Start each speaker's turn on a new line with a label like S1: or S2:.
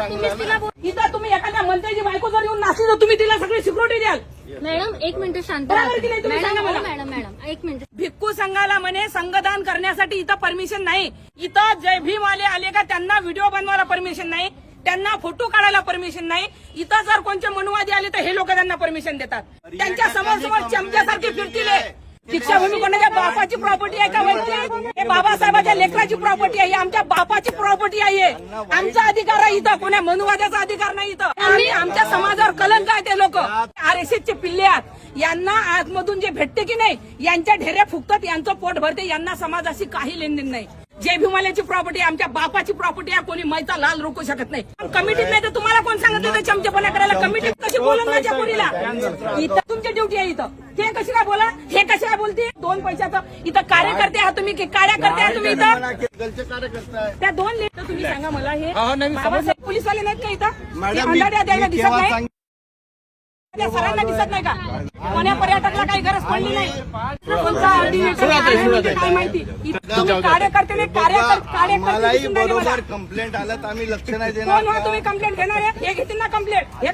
S1: इथं तुम्ही एखाद्या मंत्र्याची बायको जर येऊन नाचली तर तुम्ही तिला सगळी सिक्युरिटी द्याल?
S2: मॅडम एक मिनिट शांत
S1: बरोबर की नाही तुम्ही सांगा मला?
S2: मॅडम एक मिनिट.
S1: भिक्खू संघाला म्हणे संघदान करण्यासाठी इथं परमिशन नाही. इथं जय भीम आले का त्यांना व्हिडिओ बनवायला परमिशन नाही, त्यांना फोटो काढायला परमिशन नाही. इथं जर कोणते मनुवादी आले तर हे लोक त्यांना परमिशन देतात. त्यांच्या समोर चमच्यासारखे फिरतील. दीक्षाभूमी कोणाच्या बापाची प्रॉपर्टी आहे का माहिती? हे बाबासाहेबांच्या लेकराची प्रॉपर्टी आहे, आमच्या बापाची प्रॉपर्टी आहे. आमचा अधिकार आहे इथं, कोणा मनुवाद्याचा अधिकार नाही इथं. आम्ही आमच्या समाजावर कलंक आहे ते लोक. RSSचे पिल्ले आहेत, यांना आतमधून जे भेटते की नाही यांच्या ढेऱ्या फुकतात, यांचं पोट भरते, यांना समाजाशी काही लेनदेन नाही. जय भीमाल्याची प्रॉपर्टी आमच्या बापाची प्रॉपर्टी आहे, कोणी मैचा लाल रोखू शकत नाही. कमिटीत नाही तर तुम्हाला कोण सांगितलं चमचेपणा करायला? कमिटीत कशी बोलून माझ्या पोरीला? इथं तुमची ड्युटी आहे. इथं ते कशी काय बोला, हे कशी काय बोलते? 2 पैशाचं इथं कार्यकर्ते आहात तुम्ही, कार्यकर्ते आहात तुम्ही इथं. त्या 2 लिटर तुम्ही सांगा मला, हे बाबासाहेब पोलीसवाले नाहीत का इथं? अंधाड्या द्यायला दिसत नाही? त्या सरांना दिसत नाही का? कोण्या पर्यटकाला काही गरज पडली नाही? कोणता ऑर्डिनेटर काय माहिती? तुम्ही कार्यकर्ते नाही, कार्यकर्ते
S3: बरोबर कंप्लेंट आलं तर आम्ही लक्ष नाही देणार.
S1: कोण तुम्ही कंप्लेंट घेणार आहे? हे घेतील ना कंप्लेंट.